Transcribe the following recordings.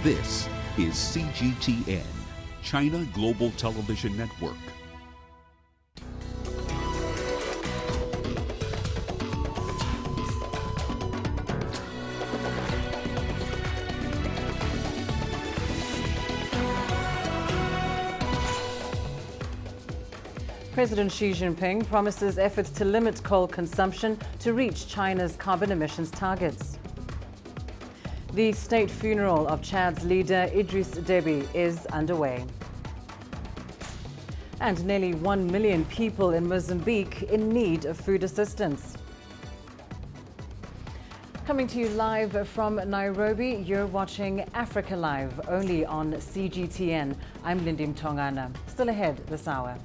This is CGTN, China Global Television Network. President Xi Jinping promises efforts to limit coal consumption to reach China's carbon emissions targets. The state funeral of Chad's leader Idris Deby is underway. And nearly 1 million people in Mozambique in need of food assistance. Coming to you live from Nairobi, you're watching Africa Live, only on CGTN. I'm Lindy Mtongana. Still ahead this hour.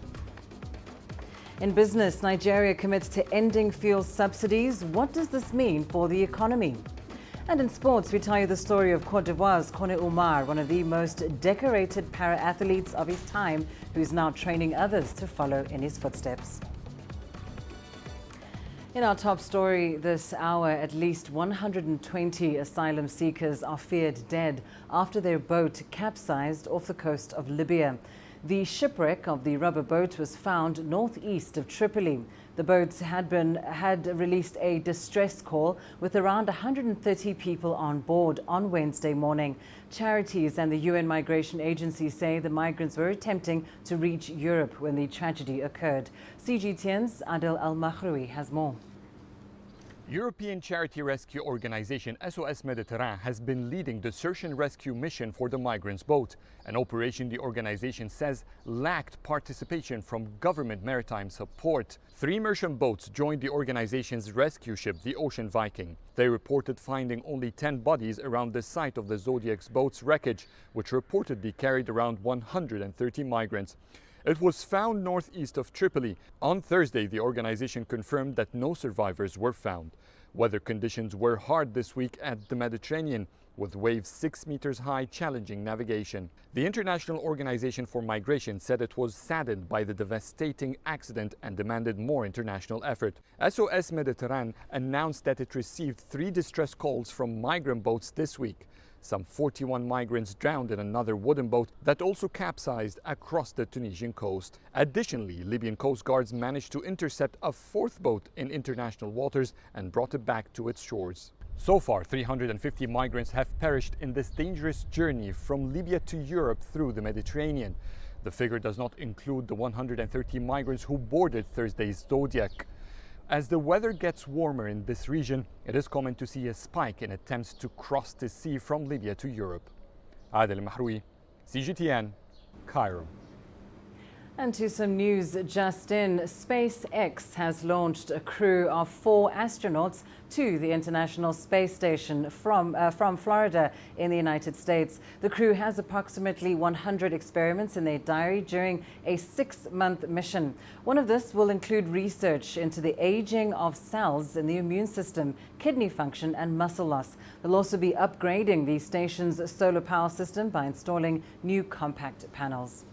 In business, Nigeria commits to ending fuel subsidies. What does this mean for the economy? And in sports, we tell you the story of Cote d'Ivoire's Kone Oumar, one of the most decorated para-athletes of his time, who's now training others to follow in his footsteps. In our top story this hour, at least 120 asylum seekers are feared dead after their boat capsized off the coast of Libya. The shipwreck of the rubber boat was found northeast of Tripoli. The boat had released a distress call with around 130 people on board on Wednesday morning. Charities and the UN Migration Agency say the migrants were attempting to reach Europe when the tragedy occurred. CGTN's Adel Al-Mahroui has more. European charity rescue organization SOS Mediterranean has been leading the search and rescue mission for the migrants' boat, an operation the organization says lacked participation from government maritime support. 3 merchant boats joined the organization's rescue ship, the Ocean Viking. They reported finding only 10 bodies around the site of the Zodiac's boat's wreckage, which reportedly carried around 130 migrants. It was found northeast of Tripoli. On Thursday, the organization confirmed that no survivors were found. Weather conditions were hard this week at the Mediterranean, with waves 6 meters high challenging navigation. The International Organization for Migration said it was saddened by the devastating accident and demanded more international effort. SOS Mediterranean announced that it received 3 distress calls from migrant boats this week. Some 41 migrants drowned in another wooden boat that also capsized across the Tunisian coast. Additionally, Libyan coast guards managed to intercept a 4th boat in international waters and brought it back to its shores. So far, 350 migrants have perished in this dangerous journey from Libya to Europe through the Mediterranean. The figure does not include the 130 migrants who boarded Thursday's Zodiac. As the weather gets warmer in this region, it is common to see a spike in attempts to cross the sea from Libya to Europe. Adel Mahroui, CGTN, Cairo. And to some news just in, SpaceX has launched a crew of 4 astronauts to the International Space Station from Florida in the United States. The crew has approximately 100 experiments in their diary during a 6-month mission. One of this will include research into the aging of cells in the immune system, kidney function and muscle loss. They'll also be upgrading the station's solar power system by installing new compact panels.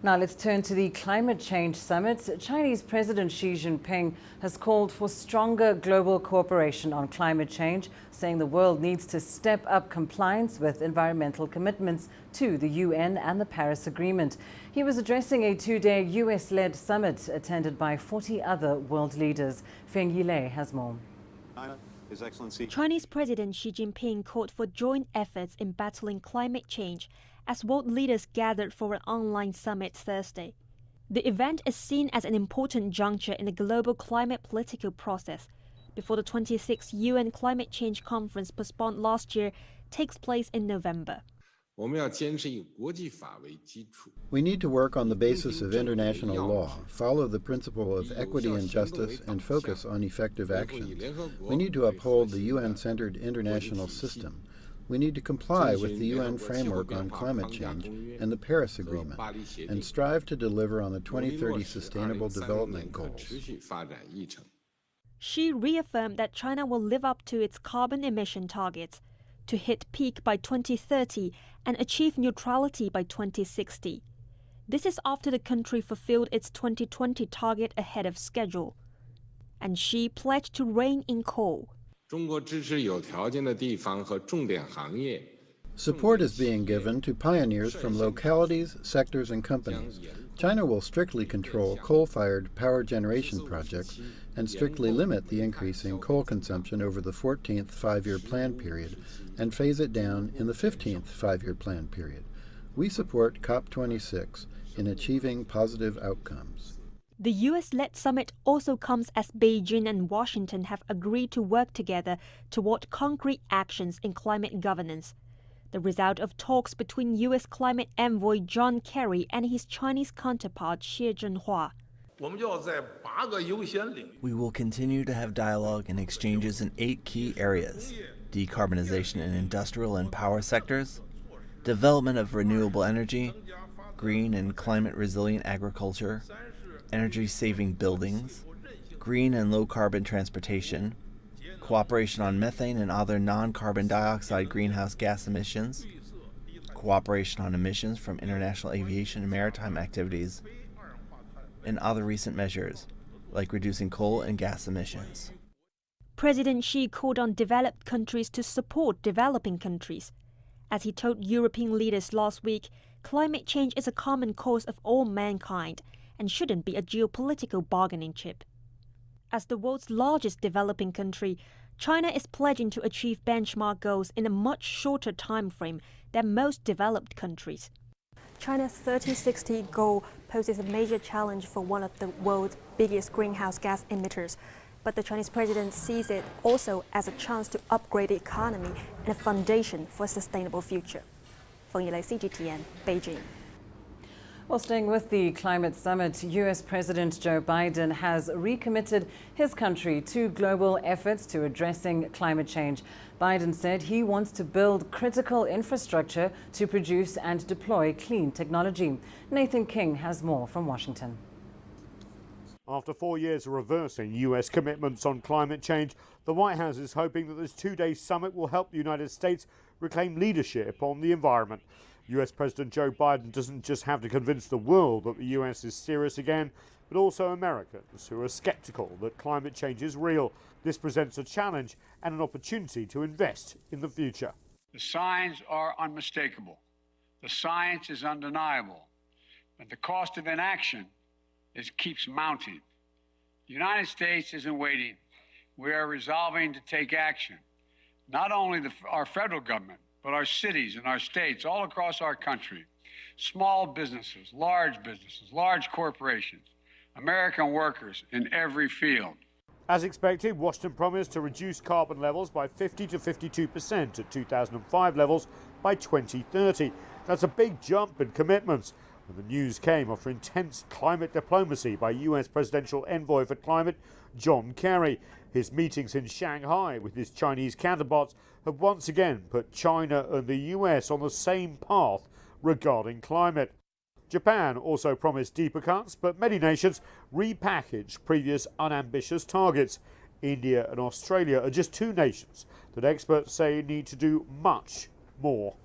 Now let's turn to the Climate Change Summit. Chinese President Xi Jinping has called for stronger global cooperation on climate change, saying the world needs to step up compliance with environmental commitments to the UN and the Paris Agreement. He was addressing a 2-day US-led summit attended by 40 other world leaders. Feng Yilei has more. His Excellency. Chinese President Xi Jinping called for joint efforts in battling climate change as world leaders gathered for an online summit Thursday. The event is seen as an important juncture in the global climate political process before the 26th UN Climate Change Conference postponed last year takes place in November. We need to work on the basis of international law, follow the principle of equity and justice, and focus on effective actions. We need to uphold the UN-centered international system. We need to comply with the UN framework on climate change and the Paris Agreement, and strive to deliver on the 2030 Sustainable Development Goals. Xi reaffirmed that China will live up to its carbon emission targets to hit peak by 2030 and achieve neutrality by 2060. This is after the country fulfilled its 2020 target ahead of schedule. And Xi pledged to rein in coal. Support is being given to pioneers from localities, sectors, and companies. China will strictly control coal-fired power generation projects and strictly limit the increase in coal consumption over the 14th five-year plan period and phase it down in the 15th five-year plan period. We support COP26 in achieving positive outcomes. The US-led summit also comes as Beijing and Washington have agreed to work together toward concrete actions in climate governance. The result of talks between US climate envoy John Kerry and his Chinese counterpart Xie Zhenhua. We will continue to have dialogue and exchanges in 8 key areas: decarbonization in industrial and power sectors, development of renewable energy, green and climate-resilient agriculture, energy-saving buildings, green and low-carbon transportation, cooperation on methane and other non-carbon dioxide greenhouse gas emissions, cooperation on emissions from international aviation and maritime activities, and other recent measures, like reducing coal and gas emissions. President Xi called on developed countries to support developing countries. As he told European leaders last week, climate change is a common cause of all mankind and shouldn't be a geopolitical bargaining chip. As the world's largest developing country, China is pledging to achieve benchmark goals in a much shorter time frame than most developed countries. China's 3060 goal poses a major challenge for one of the world's biggest greenhouse gas emitters. But the Chinese president sees it also as a chance to upgrade the economy and a foundation for a sustainable future. Feng Yilei, CGTN, Beijing. Well, staying with the climate summit, US President Joe Biden has recommitted his country to global efforts to addressing climate change. Biden said he wants to build critical infrastructure to produce and deploy clean technology. Nathan King has more from Washington. After 4 years of reversing US commitments on climate change, the White House is hoping that this 2-day summit will help the United States reclaim leadership on the environment. US President Joe Biden doesn't just have to convince the world that the US is serious again, but also Americans who are skeptical that climate change is real. This presents a challenge and an opportunity to invest in the future. The signs are unmistakable. The science is undeniable. But the cost of inaction keeps mounting. The United States isn't waiting. We are resolving to take action. Not only our federal government, but our cities and our states all across our country. Small businesses, large corporations, American workers in every field. As expected, Washington promised to reduce carbon levels by 50 to 52% at 2005 levels by 2030. That's a big jump in commitments. And the news came after intense climate diplomacy by US Presidential Envoy for Climate, John Kerry. His meetings in Shanghai with his Chinese counterparts have once again put China and the US on the same path regarding climate. Japan also promised deeper cuts, but many nations repackaged previous unambitious targets. India and Australia are just 2 nations that experts say need to do much more.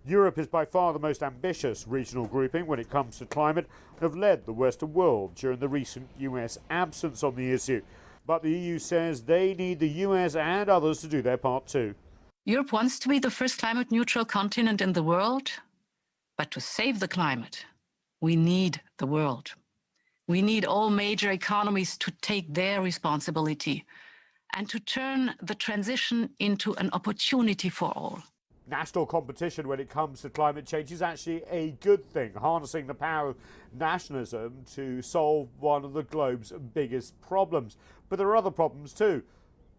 Europe is by far the most ambitious regional grouping when it comes to climate and have led the Western world during the recent US absence on the issue. But the EU says they need the US and others to do their part too. Europe wants to be the first climate-neutral continent in the world, but to save the climate, we need the world. We need all major economies to take their responsibility and to turn the transition into an opportunity for all. National competition when it comes to climate change is actually a good thing, harnessing the power of nationalism to solve one of the globe's biggest problems. But there are other problems too.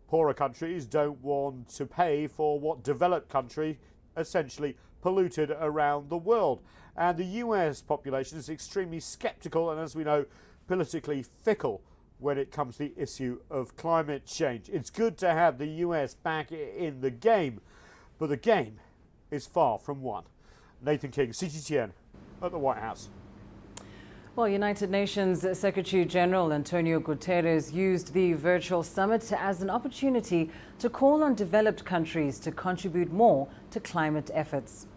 Poorer countries don't want to pay for what developed countries essentially polluted around the world. And the US population is extremely skeptical and, as we know, politically fickle when it comes to the issue of climate change. It's good to have the US back in the game, but the game is far from won. Nathan King, CGTN, at the White House. Well, United Nations Secretary General Antonio Guterres used the virtual summit as an opportunity to call on developed countries to contribute more to climate efforts.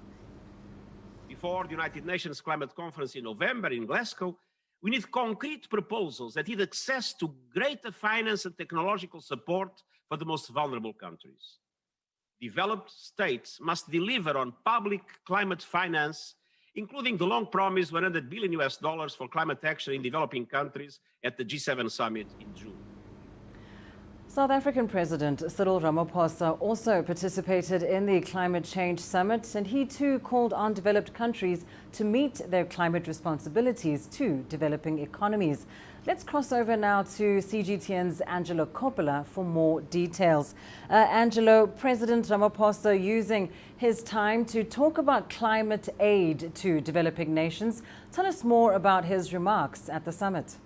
Before the United Nations Climate Conference in November in Glasgow, we need concrete proposals that need access to greater finance and technological support for the most vulnerable countries. developed states must deliver on public climate finance, including the long promised $100 billion for climate action in developing countries at the G7 summit in June. South African President Cyril Ramaphosa also participated in the climate change summit, and he too called on developed countries to meet their climate responsibilities to developing economies. Let's cross over now to CGTN's Angelo Coppola for more details. Angelo, President Ramaphosa using his time to talk about climate aid to developing nations. Tell us more about his remarks at the summit.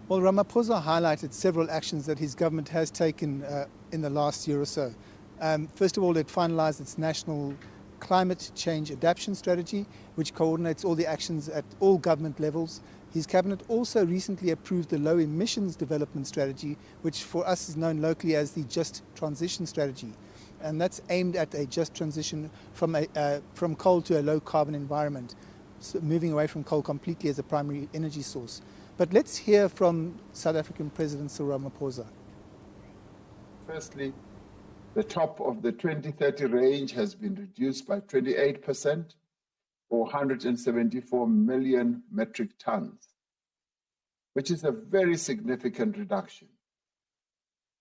Well, Ramaphosa highlighted several actions that his government has taken in the last year or so. First of all, it finalized its national climate change adaptation strategy, which coordinates all the actions at all government levels. His cabinet also recently approved the low emissions development strategy, which for us is known locally as the Just Transition Strategy. And that's aimed at a just transition from coal to a low carbon environment, so moving away from coal completely as a primary energy source. But let's hear from South African President Cyril Ramaphosa. Firstly, the top of the 2030 range has been reduced by 28%, or 174 million metric tons, which is a very significant reduction.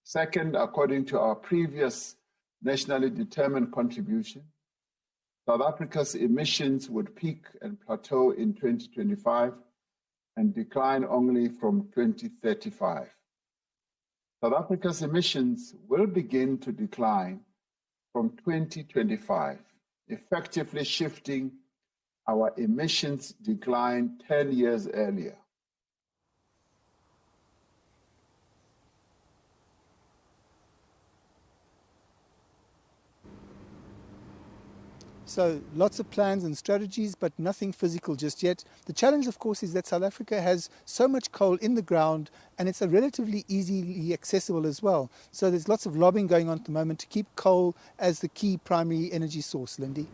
Second, according to our previous nationally determined contribution, South Africa's emissions would peak and plateau in 2025 and decline only from 2035. South Africa's emissions will begin to decline from 2025, effectively shifting our emissions decline 10 years earlier. So lots of plans and strategies, but nothing physical just yet. The challenge, of course, is that South Africa has so much coal in the ground and it's relatively easily accessible as well. So there's lots of lobbying going on at the moment to keep coal as the key primary energy source. Lindy.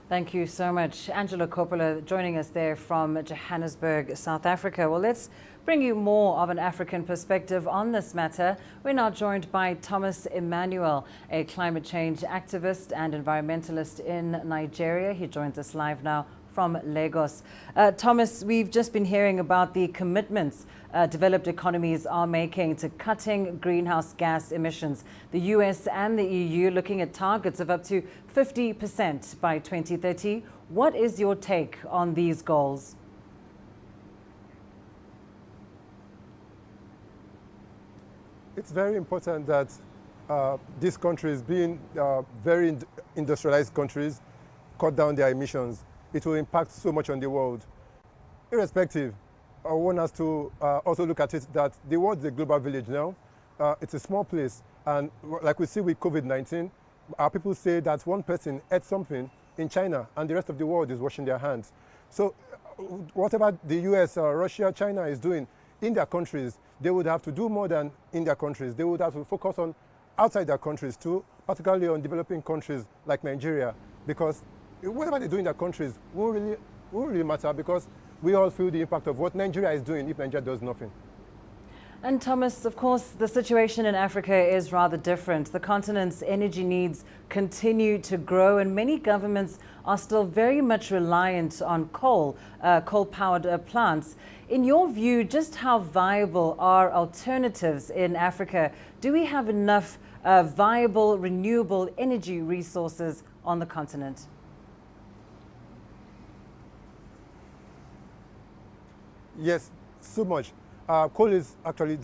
Thank you so much. Angelo Coppola joining us there from Johannesburg, South Africa. Well, let's bring you more of an African perspective on this matter. We're now joined by Thomas Emmanuel, a climate change activist and environmentalist in Nigeria. He joins us live now from Lagos. Thomas, we've just been hearing about the commitments developed economies are making to cutting greenhouse gas emissions. The US and the EU looking at targets of up to 50% by 2030. What is your take on these goals? It's very important that these countries, being very industrialized countries, cut down their emissions. It will impact so much on the world. Irrespective, I want us to also look at it that the world is a global village now. It's a small place, and like we see with COVID-19, our people say that one person ate something in China and the rest of the world is washing their hands. So whatever the US, Russia, China is doing in their countries, they would have to do more than in their countries. They would have to focus on outside their countries too, particularly on developing countries like Nigeria, because whatever they do in their countries won't really matter, because we all feel the impact of what Nigeria is doing if Nigeria does nothing. And Thomas, of course, the situation in Africa is rather different. The continent's energy needs continue to grow, and many governments are still very much reliant on coal-powered plants. In your view, just how viable are alternatives in Africa? Do we have enough viable, renewable energy resources on the continent? Yes, so much. Coal is actually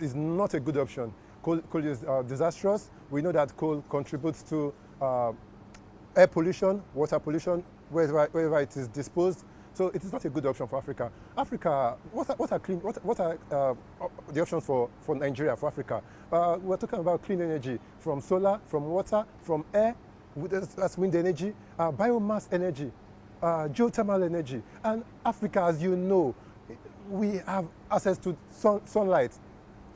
is not a good option. Coal is disastrous. We know that coal contributes to air pollution, water pollution, wherever it is disposed. So it is not a good option for Africa. Africa, what are the options for Nigeria, for Africa? We're talking about clean energy from solar, from water, from air, that's wind energy, biomass energy, geothermal energy. And Africa, as you know, we have access to sunlight,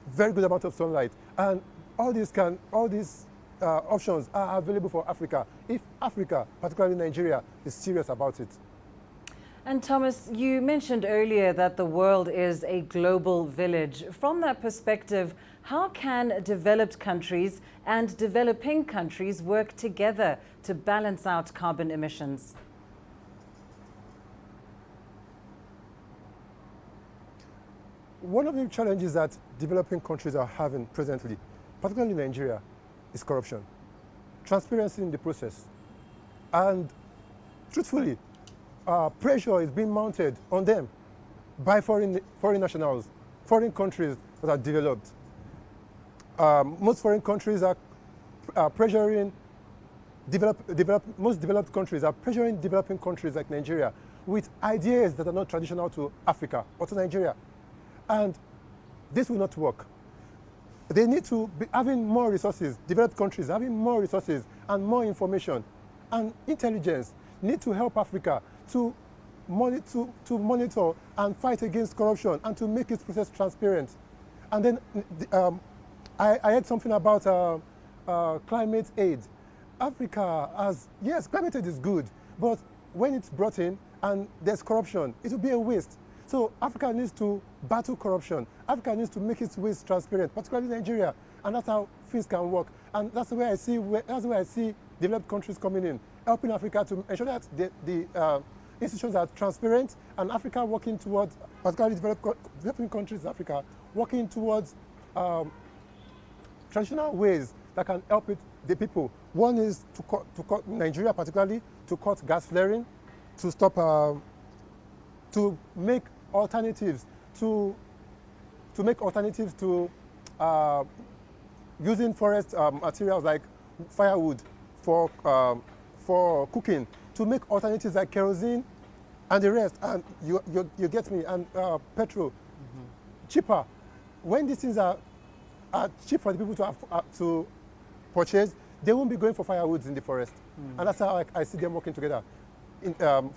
very good amount of sunlight, and all these options are available for Africa if Africa, particularly Nigeria, is serious about it. And Thomas, you mentioned earlier that the world is a global village. From that perspective, how can developed countries and developing countries work together to balance out carbon emissions? One of the challenges that developing countries are having presently, particularly in Nigeria, is corruption, transparency in the process. And truthfully, pressure is being mounted on them by foreign nationals, foreign countries that are developed. Most foreign countries are pressuring most developed countries are pressuring developing countries like Nigeria with ideas that are not traditional to Africa or to Nigeria. And this will not work. They need to be having more resources, developed countries having more resources and more information and intelligence need to help Africa to monitor and fight against corruption and to make its process transparent. And then I heard something about climate aid. Africa has, yes, climate aid is good, but when it's brought in and there's corruption, it will be a waste. So Africa needs to battle corruption. Africa needs to make its ways transparent, particularly Nigeria, and that's how things can work. And that's where I see developed countries coming in, helping Africa to ensure that the institutions are transparent, and Africa working towards, particularly developing countries in Africa, working towards traditional ways that can help the people. One is to cut Nigeria, particularly to cut gas flaring, to stop, to make alternatives to using forest materials like firewood for cooking, to make alternatives like kerosene and the rest, and you get me, and petrol, cheaper. When these things are cheap for the people to purchase, they won't be going for firewoods in the forest. And that's how I see them working together. In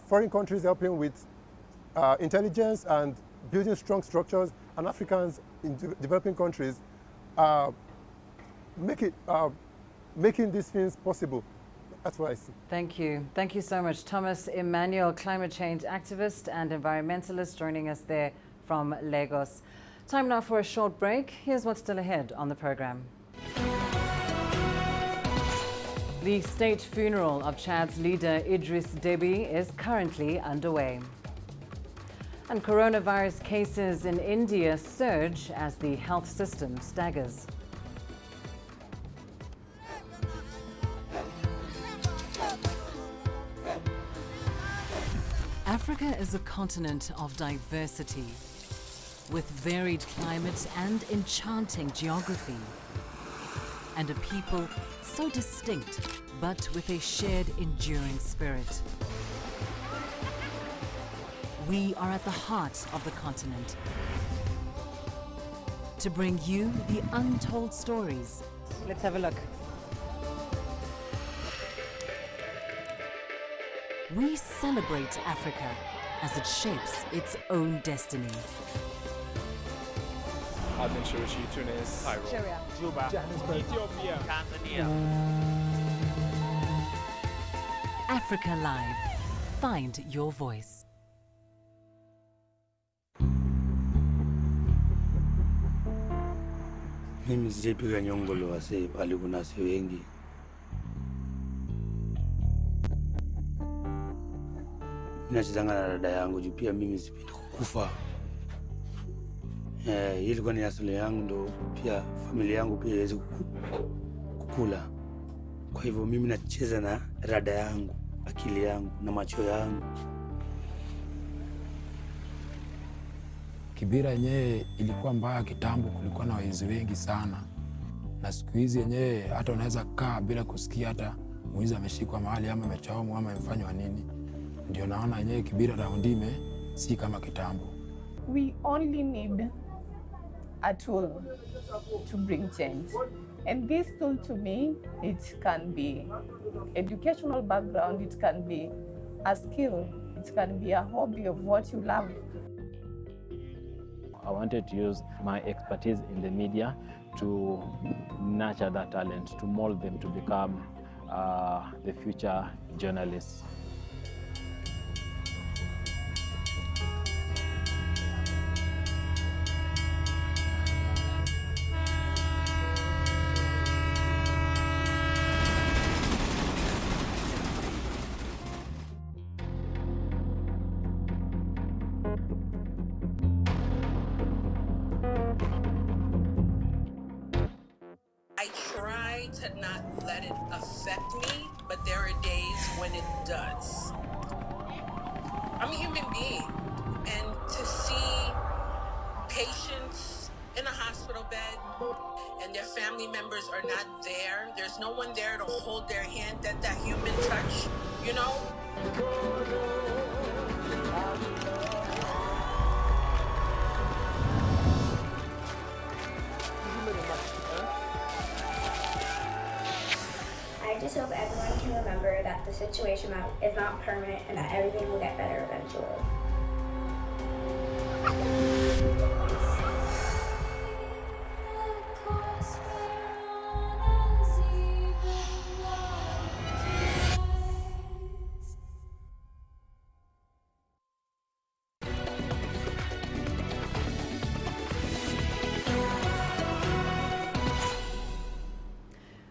foreign countries helping with intelligence and building strong structures, and Africans in developing countries making these things possible. That's what I see. Thank you. Thank you so much. Thomas Emmanuel, climate change activist and environmentalist, joining us there from Lagos. Time now for a short break. Here's what's still ahead on the program. The state funeral of Chad's leader Idris Deby is currently underway. And coronavirus cases in India surge as the health system staggers. Africa is a continent of diversity, with varied climate and enchanting geography, and a people so distinct, but with a shared enduring spirit. We are at the heart of the continent to bring you the untold stories. Let's have a look. We celebrate Africa as it shapes its own destiny. I've been Shirushi, Tunis, Cairo, Syria, Juba, Johannesburg, Ethiopia, Tanzania. Africa Live. Find your voice. Mimi sijapiga nyongolo wase pale kuna wase wengi. Ninachezanga na dada yangu juu pia mimi sipendi kukufa. Ilikuwa ni asili yangu, ndo pia familia yangu pia iweze kukula. Kwa hivyo mimi nacheza na dada yangu, akili yangu na macho yangu. Kibira yenyewe ilikuwa mbaya kitambo, kulikuwa na wezi wengi sana. Na siku hizi yenyewe hata unaweza kaa bila kusikia hata mwizi ameshikwa mahali ama amechomwa ama amefanywa nini. Ndio naona yenyewe Kibira raundime si kama kitambo. We only need a tool to bring change. And this tool to me, it can be educational background, it can be a skill, it can be a hobby of what you love. I wanted to use my expertise in the media to nurture that talent, to mold them to become the future journalists. try to not let it affect me, but there are days when it does. I'm a human being, and to see patients in a hospital bed and their family members are not there, there's no one there to hold their hand, that human touch, you know? I just hope everyone can remember that the situation is not permanent and that everything will get better eventually.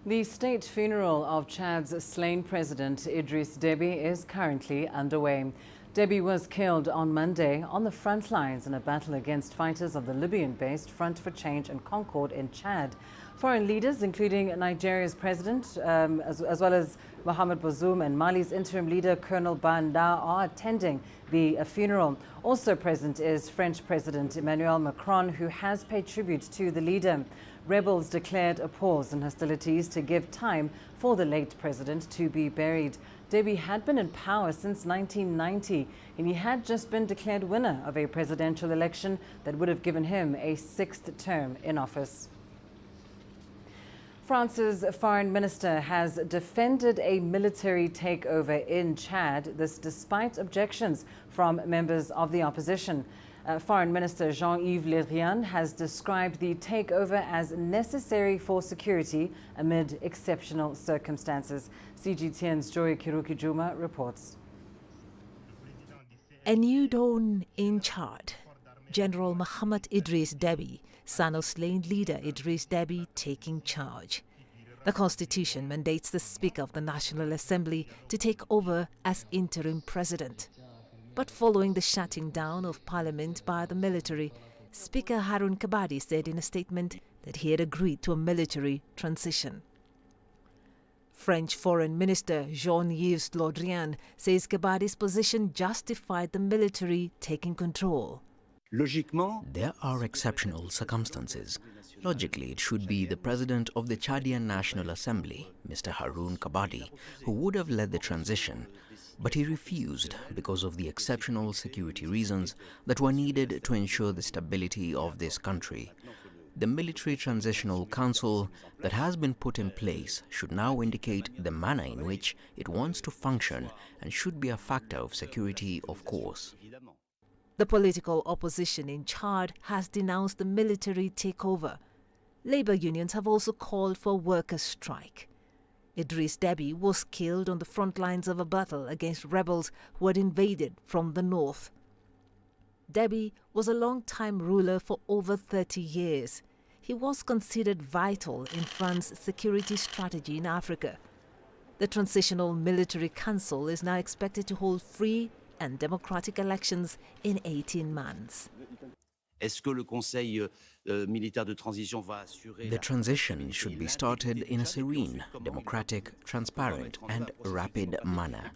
The state funeral of Chad's slain president Idriss Déby is currently underway. Déby was killed on Monday on the front lines in a battle against fighters of the Libyan-based Front for Change and Concord in Chad. Foreign leaders, including Nigeria's president, as well as Mohamed Bazoum and Mali's interim leader, Colonel Banda, are attending the funeral. Also present is French President Emmanuel Macron, who has paid tribute to the leader. Rebels declared a pause in hostilities to give time for the late president to be buried. Déby had been in power since 1990, and he had just been declared winner of a presidential election that would have given him a sixth term in office. France's foreign minister has defended a military takeover in Chad, this despite objections from members of the opposition. Foreign Minister Jean-Yves Le Drian has described the takeover as necessary for security amid exceptional circumstances. CGTN's Joy Kirukijuma reports. A new dawn in Chad. General Mohamed Idriss Déby, son of slain leader Idriss Déby, taking charge. The constitution mandates the Speaker of the National Assembly to take over as interim president. But following the shutting down of parliament by the military, Speaker Haroun Kabadi said in a statement that he had agreed to a military transition. French Foreign Minister Jean-Yves Le Drian says Kabadi's position justified the military taking control. There are exceptional circumstances. Logically, it should be the President of the Chadian National Assembly, Mr. Haroun Kabadi, who would have led the transition. But he refused because of the exceptional security reasons that were needed to ensure the stability of this country. The Military Transitional Council that has been put in place should now indicate the manner in which it wants to function and should be a factor of security, of course. The political opposition in Chad has denounced the military takeover. Labour unions have also called for a workers' strike. Idriss Déby was killed on the front lines of a battle against rebels who had invaded from the north. Déby was a long-time ruler for over 30 years. He was considered vital in France's security strategy in Africa. The Transitional Military Council is now expected to hold free and democratic elections in 18 months. The transition should be started in a serene, democratic, transparent and rapid manner.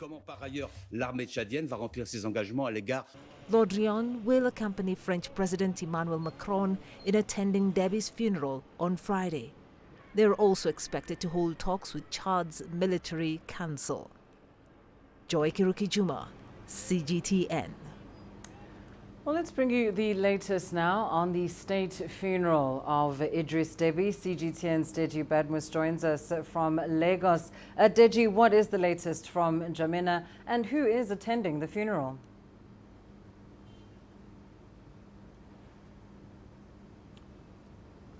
Le Drian will accompany French President Emmanuel Macron in attending Déby's funeral on Friday. They are also expected to hold talks with Chad's military council. Joy Kirukijuma, CGTN. Well, let's bring you the latest now on the state funeral of Idriss Déby. CGTN's Deji Badmus joins us from Lagos. Deji, what is the latest from Jamina and who is attending the funeral?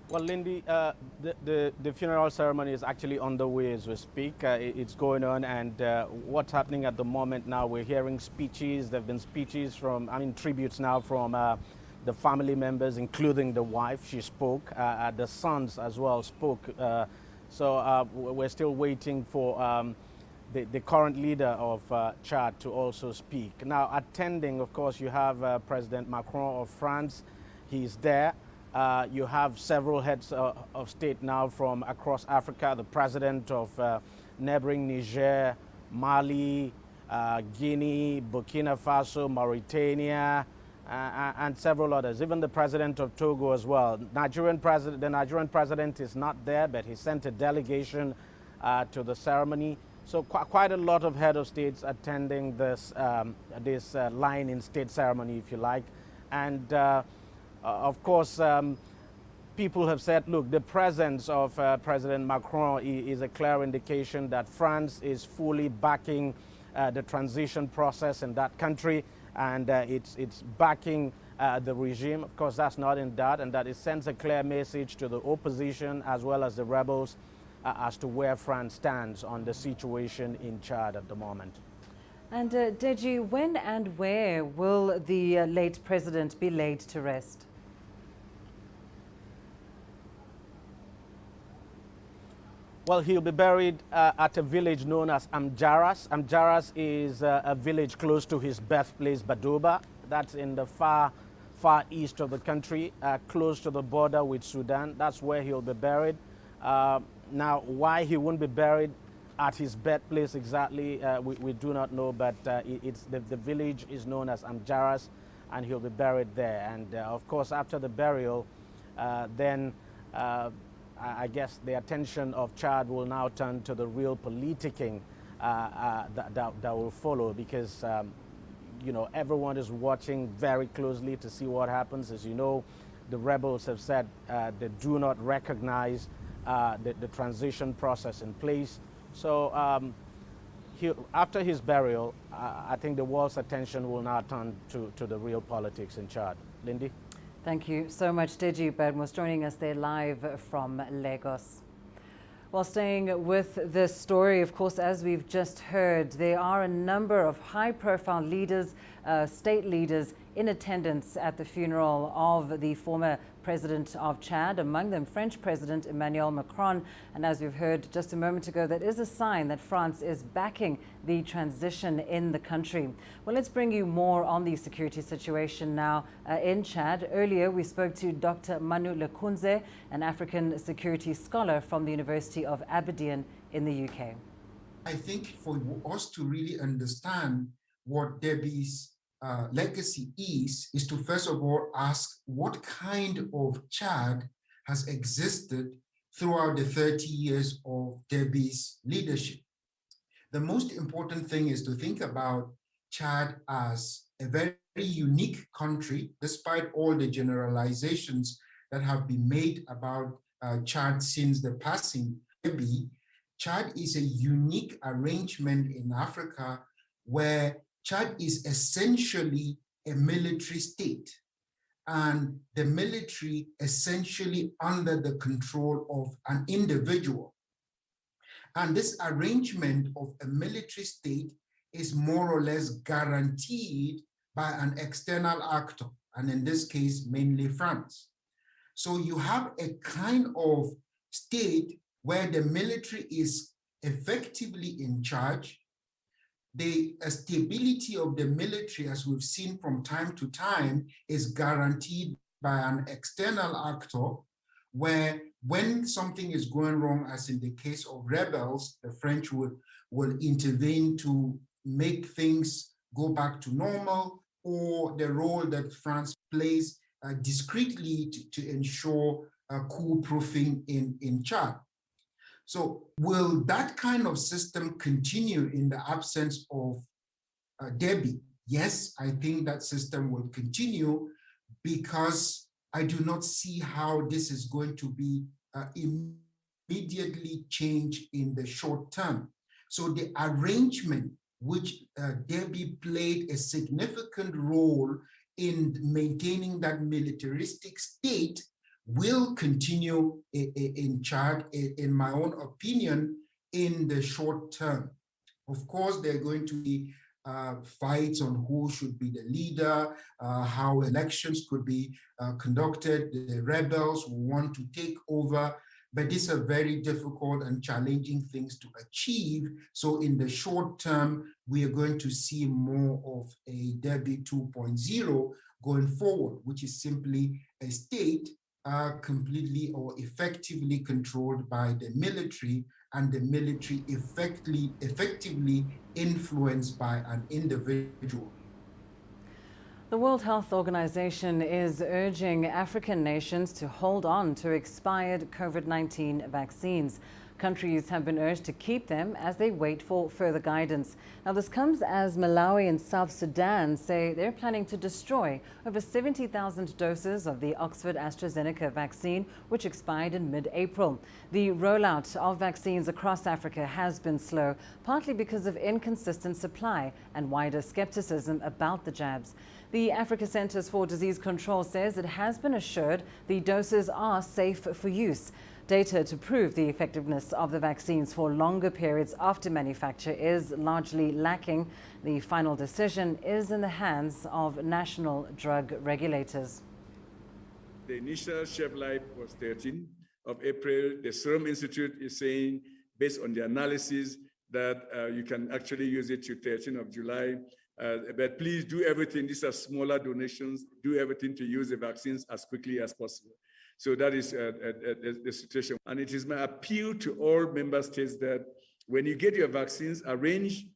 Well, Lindy, the funeral ceremony is actually underway as we speak. It's going on, and what's happening at the moment now, we're hearing speeches. There have been speeches from, tributes now from the family members, including the wife. She spoke. The sons as well spoke. So we're still waiting for the current leader of Chad to also speak. Now, attending, of course, you have President Macron of France. He's there. You have several heads of state now from across Africa, the president of neighboring Niger, Mali, Guinea, Burkina Faso, Mauritania, and several others, even the president of Togo as well. The Nigerian president is not there, but he sent a delegation to the ceremony. So quite a lot of head of states attending this, line in state ceremony, if you like. And of course, people have said, look, the presence of President Macron is a clear indication that France is fully backing the transition process in that country, and it's backing the regime. Of course, that's not in doubt, and that it sends a clear message to the opposition as well as the rebels as to where France stands on the situation in Chad at the moment. And Deji, when and where will the late president be laid to rest? Well, he'll be buried at a village known as Amjaras. Amjaras is a village close to his birthplace, Badoba. That's in the far east of the country, close to the border with Sudan. That's where he'll be buried. Now, why he won't be buried at his birthplace exactly, we do not know, but the village is known as Amjaras, and he'll be buried there. And of course, after the burial, then I guess the attention of Chad will now turn to the real politicking that will follow, because you know, everyone is watching very closely to see what happens. As you know, the rebels have said they do not recognize the transition process in place. So after his burial, I think the world's attention will now turn to the real politics in Chad. Lindy? Thank you so much, Deji Badmus, joining us there live from Lagos. While staying with this story, of course, as we've just heard, there are a number of high-profile leaders, state leaders, in attendance at the funeral of the former president of Chad, among them French President Emmanuel Macron. And as we've heard just a moment ago, that is a sign that France is backing the transition in the country. Well, let's bring you more on the security situation now in Chad. Earlier, we spoke to Dr. Manu Lekunze, an African security scholar from the University of Aberdeen in the UK. I think for us to really understand what Debbie's legacy is to first of all ask what kind of Chad has existed throughout the 30 years of Debbie's leadership. The most important thing is to think about Chad as a very unique country, despite all the generalizations that have been made about Chad since the passing of Debbie. Chad is a unique arrangement in Africa where Chad is essentially a military state, and the military essentially under the control of an individual. And this arrangement of a military state is more or less guaranteed by an external actor, and in this case, mainly France. So you have a kind of state where the military is effectively in charge. The stability of the military, as we've seen from time to time, is guaranteed by an external actor, where when something is going wrong, as in the case of rebels, the French will intervene to make things go back to normal, or the role that France plays discreetly to ensure coup-proofing in Chad. So will that kind of system continue in the absence of Debbie? Yes, I think that system will continue, because I do not see how this is going to be immediately changed in the short term. So the arrangement which Debbie played a significant role in maintaining that militaristic state will continue in Chad, in my own opinion, in the short term. Of course, there are going to be fights on who should be the leader, how elections could be conducted. The rebels want to take over, but these are very difficult and challenging things to achieve. So in the short term, we are going to see more of a Debbie 2.0 going forward, which is simply a state are completely or effectively controlled by the military, and the military effectively influenced by an individual. The World Health Organization is urging African nations to hold on to expired COVID-19 vaccines. Countries have been urged to keep them as they wait for further guidance. Now, this comes as Malawi and South Sudan say they're planning to destroy over 70,000 doses of the Oxford AstraZeneca vaccine, which expired in mid-April. The rollout of vaccines across Africa has been slow, partly because of inconsistent supply and wider skepticism about the jabs. The Africa Centers for Disease Control says it has been assured the doses are safe for use. Data to prove the effectiveness of the vaccines for longer periods after manufacture is largely lacking. The final decision is in the hands of national drug regulators. The initial shelf life was 13 of April. The Serum Institute is saying, based on the analysis, that you can actually use it to 13 of July. But please do everything. These are smaller donations. Do everything to use the vaccines as quickly as possible. So that is the situation. And it is my appeal to all member states that when you get your vaccines, arrange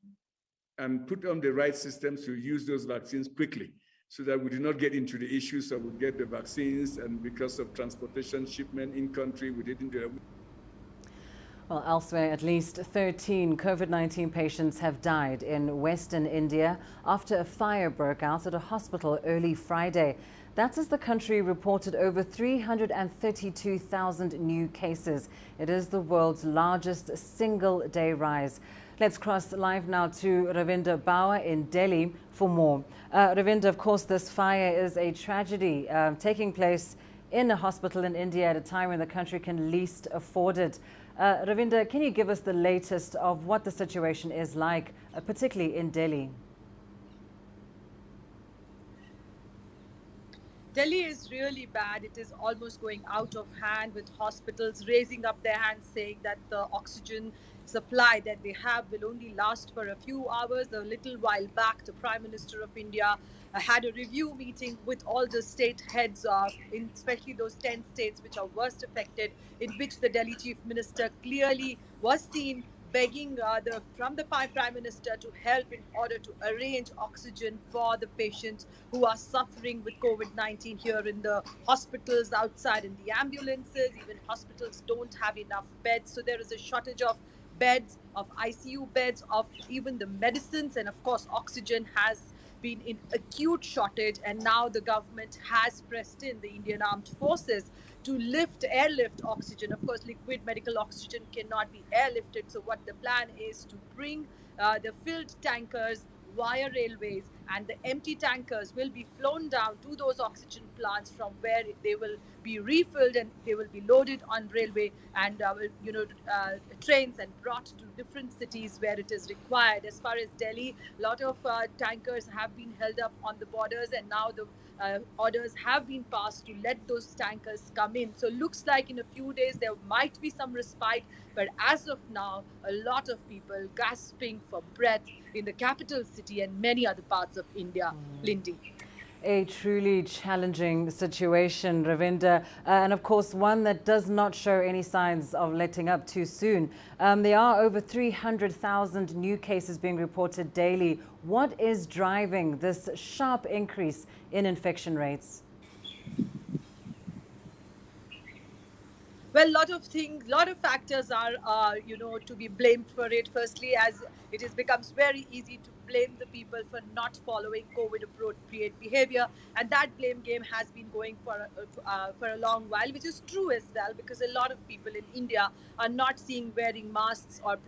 and put on the right systems to use those vaccines quickly, so that we do not get into the issues of we get the vaccines and because of transportation, shipment in country, we didn't do it. Well, elsewhere, at least 13 COVID-19 patients have died in Western India after a fire broke out at a hospital early Friday. That's as the country reported over 332,000 new cases. It is the world's largest single-day rise. Let's cross live now to Ravinder Bauer in Delhi for more. Ravinder, of course, this fire is a tragedy taking place in a hospital in India at a time when the country can least afford it. Ravinder, can you give us the latest of what the situation is like, particularly in Delhi? Delhi is really bad. It is almost going out of hand, with hospitals raising up their hands saying that the oxygen supply that they have will only last for a few hours. A little while back, the Prime Minister of India had a review meeting with all the state heads, especially those 10 states which are worst affected, in which the Delhi Chief Minister clearly was seen begging from the Prime Minister to help in order to arrange oxygen for the patients who are suffering with COVID-19 here in the hospitals, outside in the ambulances. Even hospitals don't have enough beds, so there is a shortage of beds, of ICU beds, of even the medicines, and of course oxygen has been in acute shortage. And now the government has pressed in the Indian Armed Forces to airlift oxygen. Of course, liquid medical oxygen cannot be airlifted. So what the plan is to bring the filled tankers via railways, and the empty tankers will be flown down to those oxygen plants, from where they will be refilled and they will be loaded on railway and trains and brought to different cities where it is required. As far as Delhi, a lot of tankers have been held up on the borders, and now the orders have been passed to let those tankers come in. So looks like in a few days there might be some respite, but as of now, a lot of people gasping for breath in the capital city and many other parts of India. Lindy. A truly challenging situation, Ravinder, and of course one that does not show any signs of letting up too soon. There are over 300,000 new cases being reported daily. What is driving this sharp increase in infection rates? Well, a lot of factors are, to be blamed for it. Firstly, as it becomes very easy to blame the people for not following COVID appropriate behavior, and that blame game has been going for a long while, which is true as well, because a lot of people in India are not seeing wearing masks or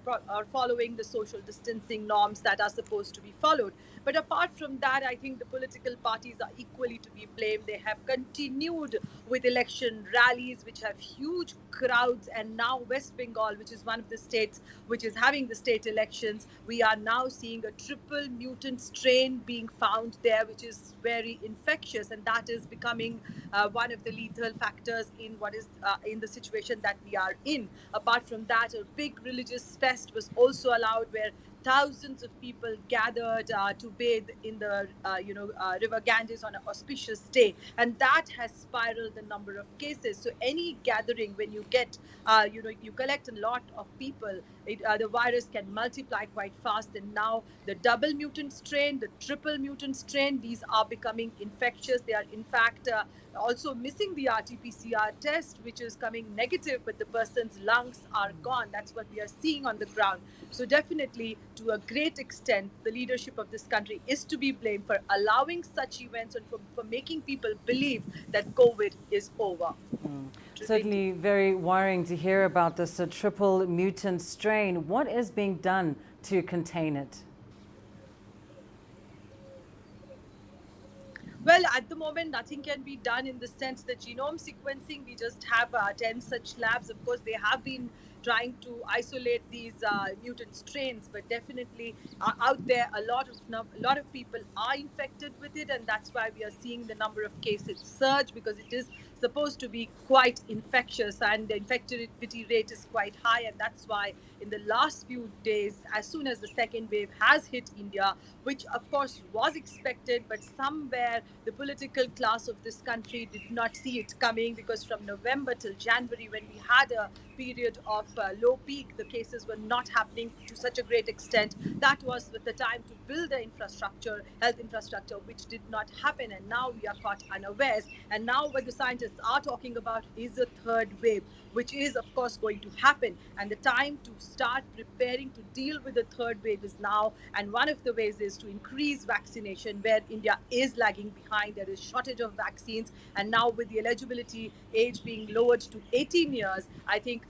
following the social distancing norms that are supposed to be followed. But apart from that, I think the political parties are equally to be blamed. They have continued with election rallies, which have huge crowds, and now West Bengal, which is one of the states which is having the state elections, we are now seeing a triple mutant strain being found there, which is very infectious, and that is becoming one of the lethal factors in what is in the situation that we are in. Apart from that, a big religious fest was also allowed, where thousands of people gathered to bathe in the river Ganges on an auspicious day, and that has spiraled the number of cases. So any gathering, when you get you collect a lot of people, the virus can multiply quite fast. And now the double mutant strain, the triple mutant strain, these are becoming infectious. They are in fact also missing the RT-PCR test, which is coming negative, but the person's lungs are gone. That's what we are seeing on the ground. So definitely, to a great extent, the leadership of this country is to be blamed for allowing such events and for making people believe that COVID is over. Certainly very worrying to hear about this triple mutant strain. What is being done to contain it? Well, at the moment, nothing can be done in the sense that genome sequencing, we just have 10 such labs. Of course, they have been trying to isolate these mutant strains, but definitely out there, a lot of people are infected with it, and that's why we are seeing the number of cases surge, because it is supposed to be quite infectious and the infectivity rate is quite high. And that's why in the last few days, as soon as the second wave has hit India, which of course was expected, but somewhere the political class of this country did not see it coming, because from November till January, when we had a period of low peak, the cases were not happening to such a great extent. That was the time to build the infrastructure, health infrastructure, which did not happen. And now we are caught unawares. And now what the scientists are talking about is a third wave, which is of course going to happen. And the time to start preparing to deal with the third wave is now. And one of the ways is to increase vaccination, where India is lagging behind. There is shortage of vaccines. And now with the eligibility age being lowered to 18 years, I think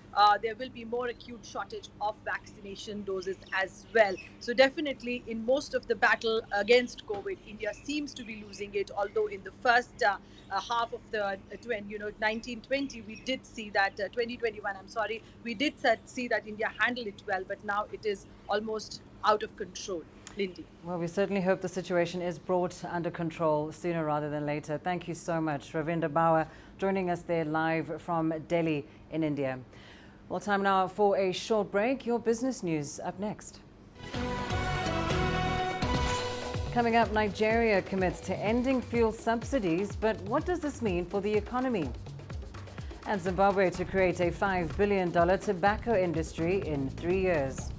there will be more acute shortage of vaccination doses as well. So definitely in most of the battle against COVID, India seems to be losing it. Although in the first half of the 1920, we did see that 2021, I'm sorry, we did see that India handled it well, but now it is almost out of control. Lindy. Well, we certainly hope the situation is brought under control sooner rather than later. Thank you so much, Ravinder Bauer, joining us there live from Delhi in India. Well, time now for a short break. Your business news up next. Coming up, Nigeria commits to ending fuel subsidies, but what does this mean for the economy? And Zimbabwe to create a $5 billion tobacco industry in 3 years.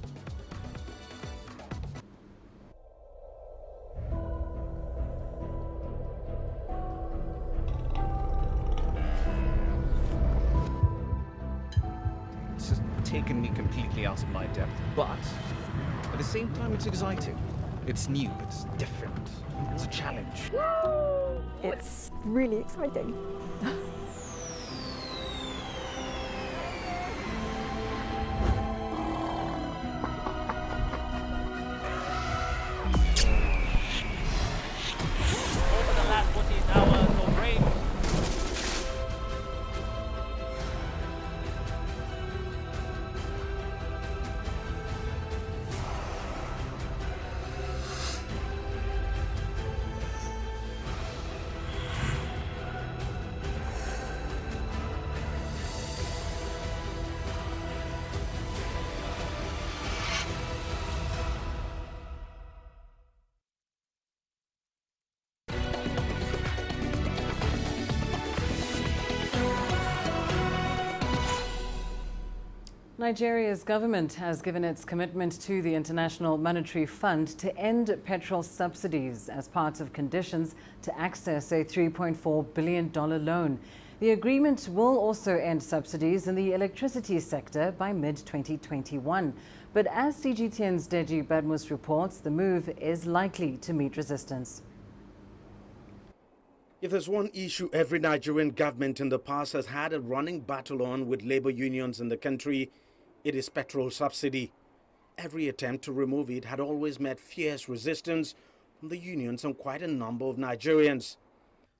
It's taken me completely out of my depth, but at the same time, it's exciting. It's new, it's different, it's a challenge. It's really exciting. Over the last 14 hours of rain. Nigeria's government has given its commitment to the International Monetary Fund to end petrol subsidies as part of conditions to access a $3.4 billion loan. The agreement will also end subsidies in the electricity sector by mid-2021. But as CGTN's Deji Badmus reports, the move is likely to meet resistance. If there's one issue every Nigerian government in the past has had a running battle on with labor unions in the country, it is petrol subsidy. Every attempt to remove it had always met fierce resistance from the unions and quite a number of Nigerians.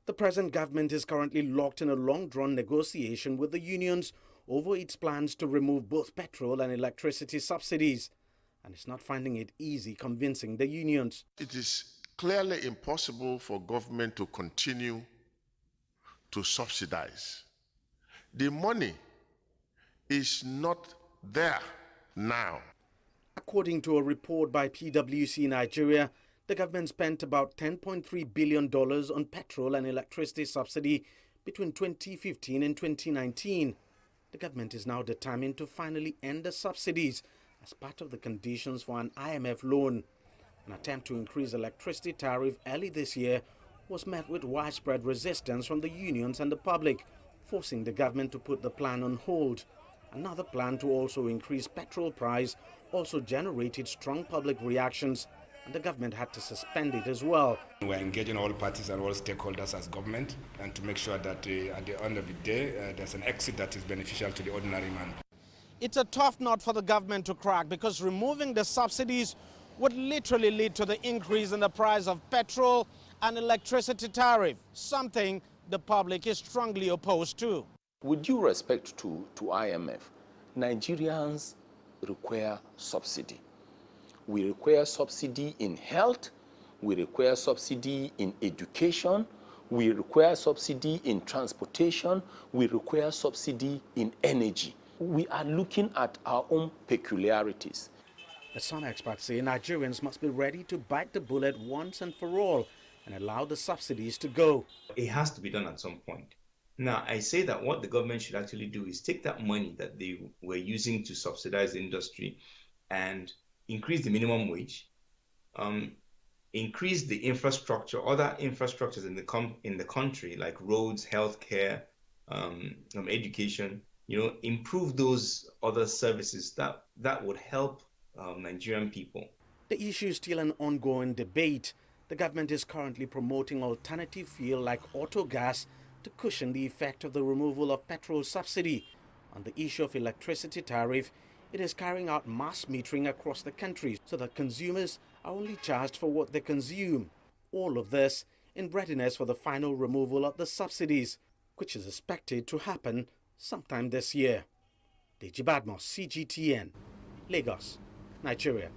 The present government is currently locked in a long-drawn negotiation with the unions over its plans to remove both petrol and electricity subsidies, and it's not finding it easy convincing the unions. It is clearly impossible for government to continue to subsidize. The money is not there now. According to a report by PwC Nigeria, the government spent about $10.3 billion on petrol and electricity subsidy between 2015 and 2019. The government is now determined to finally end the subsidies as part of the conditions for an IMF loan. An attempt to increase electricity tariff early this year was met with widespread resistance from the unions and the public, forcing the government to put the plan on hold. Another plan to also increase petrol price also generated strong public reactions, and the government had to suspend it as well. We're engaging all parties and all stakeholders as government, and to make sure that at the end of the day, there's an exit that is beneficial to the ordinary man. It's a tough nut for the government to crack because removing the subsidies would literally lead to the increase in the price of petrol and electricity tariff, something the public is strongly opposed to. With due respect to IMF, Nigerians require subsidy. We require subsidy in health, we require subsidy in education, we require subsidy in transportation, we require subsidy in energy. We are looking at our own peculiarities. But some experts say Nigerians must be ready to bite the bullet once and for all and allow the subsidies to go. It has to be done at some point. Now, I say that what the government should actually do is take that money that they were using to subsidize the industry and increase the minimum wage, increase the infrastructure, other infrastructures in the country like roads, healthcare, education. Improve those other services that would help Nigerian people. The issue is still an ongoing debate. The government is currently promoting alternative fuel like auto gas to cushion the effect of the removal of petrol subsidy. On the issue of electricity tariff, it is carrying out mass metering across the country so that consumers are only charged for what they consume. All of this in readiness for the final removal of the subsidies, which is expected to happen sometime this year. Deji Badmos, CGTN, Lagos, Nigeria.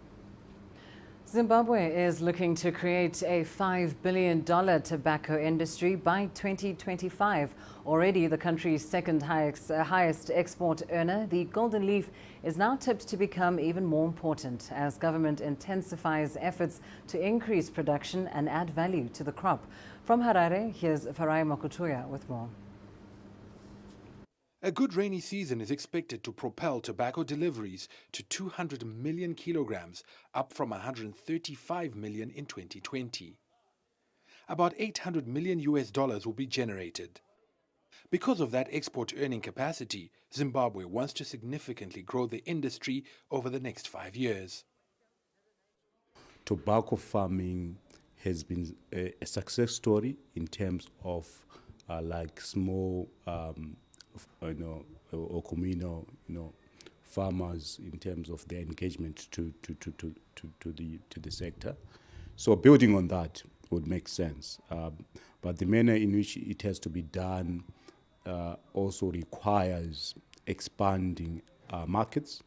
Zimbabwe is looking to create a $5 billion tobacco industry by 2025. Already the country's second highest export earner, the golden leaf is now tipped to become even more important as government intensifies efforts to increase production and add value to the crop. From Harare, here's Farai Makutuya with more. A good rainy season is expected to propel tobacco deliveries to 200 million kilograms, up from 135 million in 2020. About $800 million will be generated. Because of that export earning capacity, Zimbabwe wants to significantly grow the industry over the next 5 years. Tobacco farming has been a success story in terms of like small or communal, farmers in terms of their engagement to the sector. So building on that would make sense. But the manner in which it has to be done also requires expanding markets,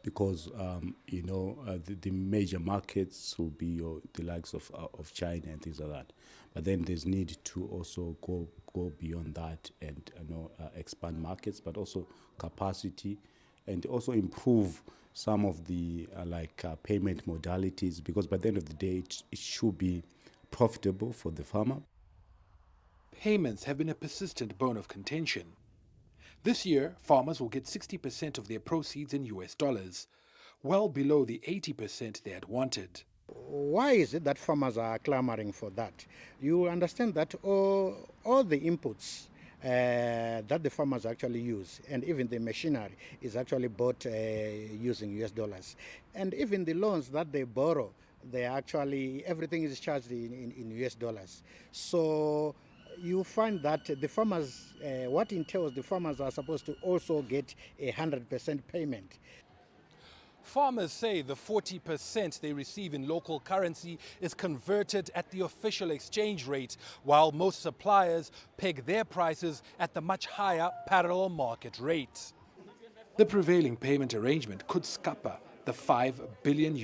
because the major markets will be the likes of China and things like that. But then there's need to also go beyond that and expand markets, but also capacity, and also improve some of the payment modalities, because by the end of the day it should be profitable for the farmer. Payments have been a persistent bone of contention. This year, farmers will get 60% of their proceeds in US dollars, well below the 80% they had wanted. Why is it that farmers are clamoring for that? You understand that all the inputs that the farmers actually use, and even the machinery, is actually bought using US dollars. And even the loans that they borrow, everything is charged in US dollars. So you find that the farmers, what entails the farmers are supposed to also get 100% payment. Farmers say the 40% they receive in local currency is converted at the official exchange rate, while most suppliers peg their prices at the much higher parallel market rate. The prevailing payment arrangement could scupper the $5 billion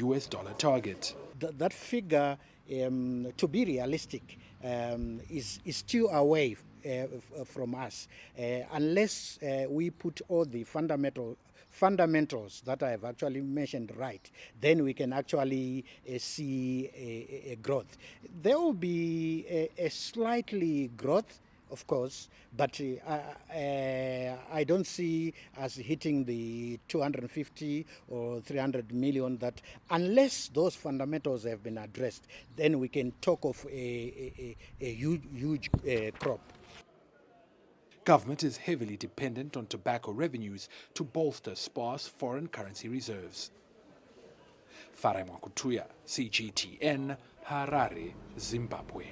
target. That figure, to be realistic, is still away from us unless we put all the fundamental fundamentals that I have actually mentioned right, then we can actually see a growth. There will be a slightly growth, of course, but I don't see us hitting the 250 or 300 million that unless those fundamentals have been addressed, then we can talk of a huge crop. Government is heavily dependent on tobacco revenues to bolster sparse foreign currency reserves. Farai Mwakutuya, CGTN, Harare, Zimbabwe.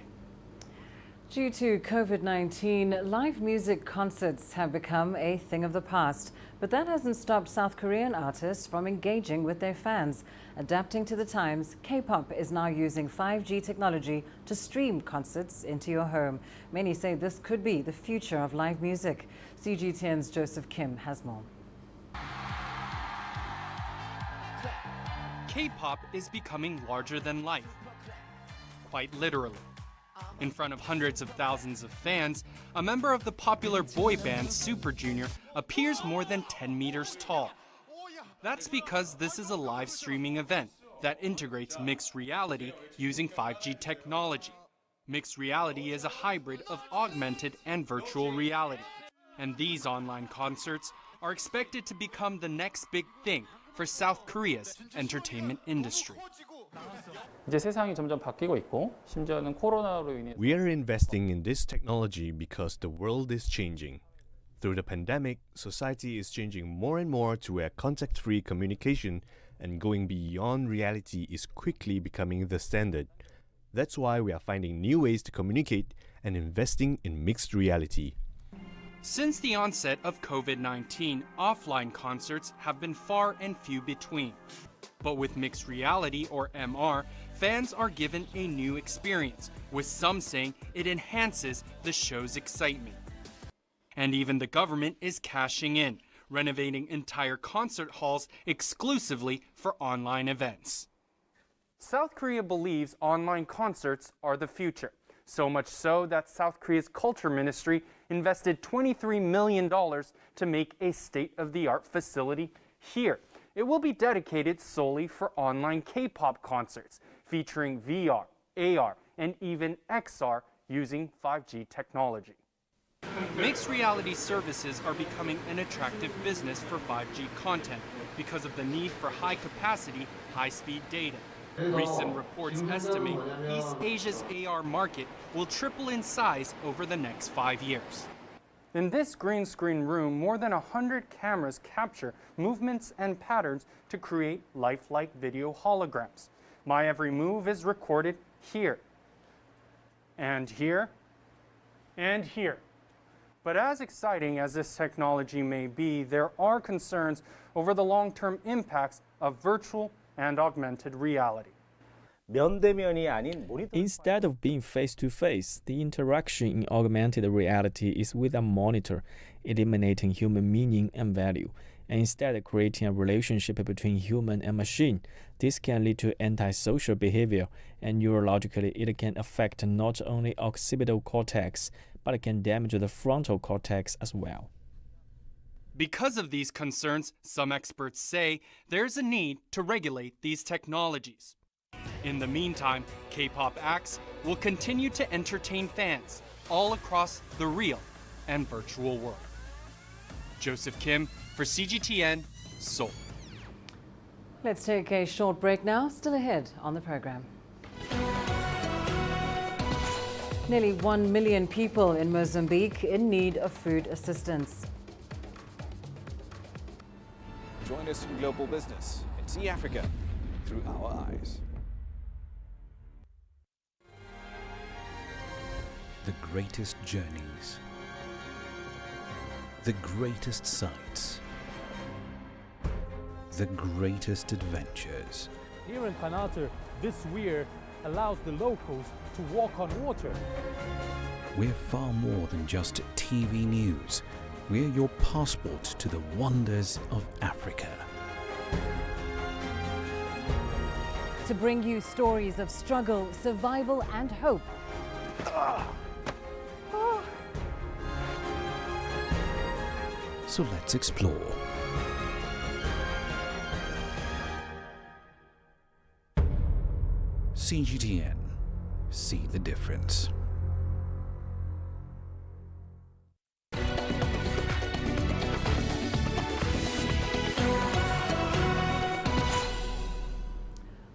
Due to COVID-19, live music concerts have become a thing of the past. But that hasn't stopped South Korean artists from engaging with their fans. Adapting to the times, K-pop is now using 5G technology to stream concerts into your home. Many say this could be the future of live music. CGTN's Joseph Kim has more. K-pop is becoming larger than life, quite literally. In front of hundreds of thousands of fans, a member of the popular boy band Super Junior appears more than 10 meters tall. That's because this is a live streaming event that integrates mixed reality using 5G technology. Mixed reality is a hybrid of augmented and virtual reality. And these online concerts are expected to become the next big thing for South Korea's entertainment industry. 이제 세상이 점점 바뀌고 있고 심지어는 코로나로 인해 We are investing in this technology because the world is changing. Through the pandemic, society is changing more and more to where contact-free communication and going beyond reality is quickly becoming the standard. That's why we are finding new ways to communicate and investing in mixed reality. Since the onset of COVID-19, offline concerts have been far and few between. But with mixed reality, or MR, fans are given a new experience, with some saying it enhances the show's excitement. And even the government is cashing in, renovating entire concert halls exclusively for online events. South Korea believes online concerts are the future, so much so that South Korea's Culture Ministry invested $23 million to make a state-of-the-art facility here. It will be dedicated solely for online K-pop concerts, featuring VR, AR, and even XR using 5G technology. Mixed reality services are becoming an attractive business for 5G content because of the need for high-capacity, high-speed data. Recent reports estimate East Asia's AR market will triple in size over the next 5 years. In this green screen room, more than 100 cameras capture movements and patterns to create lifelike video holograms. My every move is recorded here, and here, and here. But as exciting as this technology may be, there are concerns over the long-term impacts of virtual and augmented reality. Instead of being face-to-face, the interaction in augmented reality is with a monitor, eliminating human meaning and value, and instead creating a relationship between human and machine. This can lead to antisocial behavior, and neurologically it can affect not only occipital cortex, but it can damage the frontal cortex as well. Because of these concerns, some experts say there's a need to regulate these technologies. In the meantime, K-pop acts will continue to entertain fans all across the real and virtual world. Joseph Kim for CGTN, Seoul. Let's take a short break now. Still ahead on the program. Nearly 1 million people in Mozambique in need of food assistance. Join us in global business and see Africa through our eyes. The greatest journeys, the greatest sights, the greatest adventures. Here in Panater, this weir allows the locals to walk on water. We're far more than just TV news. We're your passport to the wonders of Africa. To bring you stories of struggle, survival, and hope. So let's explore. CGTN. See the difference.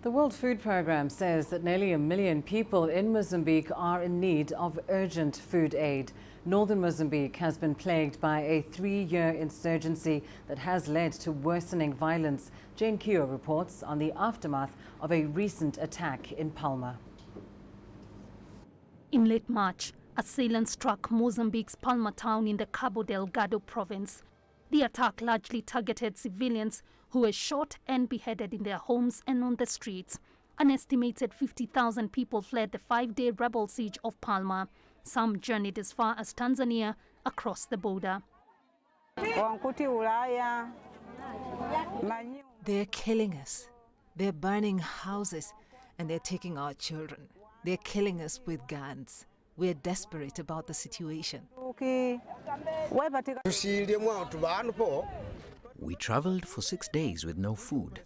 The World Food Programme says that nearly 1 million people in Mozambique are in need of urgent food aid. Northern Mozambique has been plagued by a 3-year insurgency that has led to worsening violence. Jane Keogh reports on the aftermath of a recent attack in Palma. In late March, assailants struck Mozambique's Palma town in the Cabo Delgado province. The attack largely targeted civilians who were shot and beheaded in their homes and on the streets. An estimated 50,000 people fled the 5-day rebel siege of Palma. Some journeyed as far as Tanzania across the border. They're killing us. They're burning houses and they're taking our children. They're killing us with guns. We're desperate about the situation. We traveled for 6 days with no food.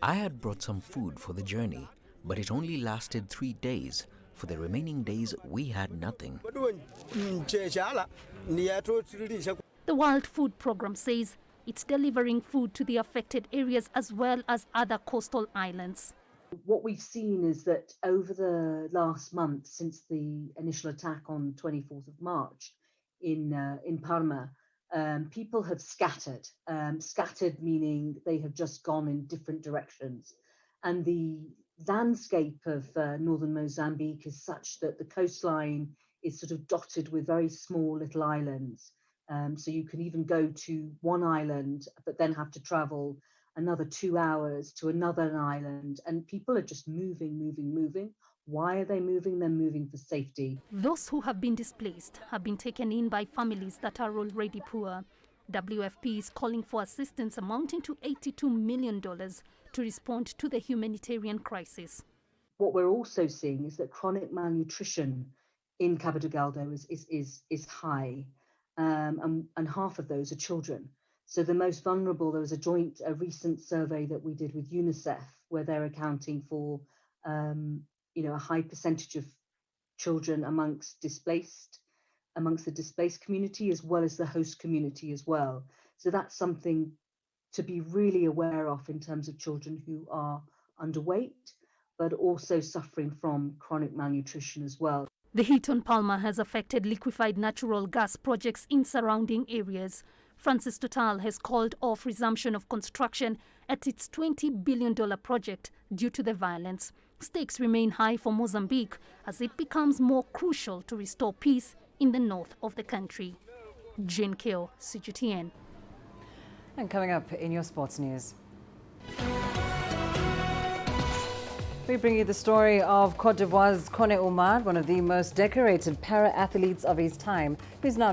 I had brought some food for the journey, but it only lasted 3 days. For the remaining days, we had nothing. The World Food Programme says it's delivering food to the affected areas as well as other coastal islands. What we've seen is that over the last month, since the initial attack on 24th of March in Parma, people have scattered. Scattered meaning they have just gone in different directions. And the landscape of northern Mozambique is such that the coastline is sort of dotted with very small little islands. So you can even go to one island, but then have to travel another 2 hours to another island, and people are just moving. Why are they moving? They're moving for safety. Those who have been displaced have been taken in by families that are already poor. WFP is calling for assistance amounting to $82 million to respond to the humanitarian crisis. What we're also seeing is that chronic malnutrition in Cabo Delgado is high, and half of those are children. So the most vulnerable, there was a recent survey that we did with UNICEF, where they're accounting for a high percentage of children amongst the displaced community as well as the host community as well. So that's something to be really aware of in terms of children who are underweight, but also suffering from chronic malnutrition as well. The heat on Palma has affected liquefied natural gas projects in surrounding areas. Francis Total has called off resumption of construction at its $20 billion project due to the violence. Stakes remain high for Mozambique as it becomes more crucial to restore peace in the north of the country. Jane Keogh, CGTN. And coming up in your sports news, we bring you the story of Cote d'Ivoire's Kone Oumar, one of the most decorated para-athletes of his time, who's now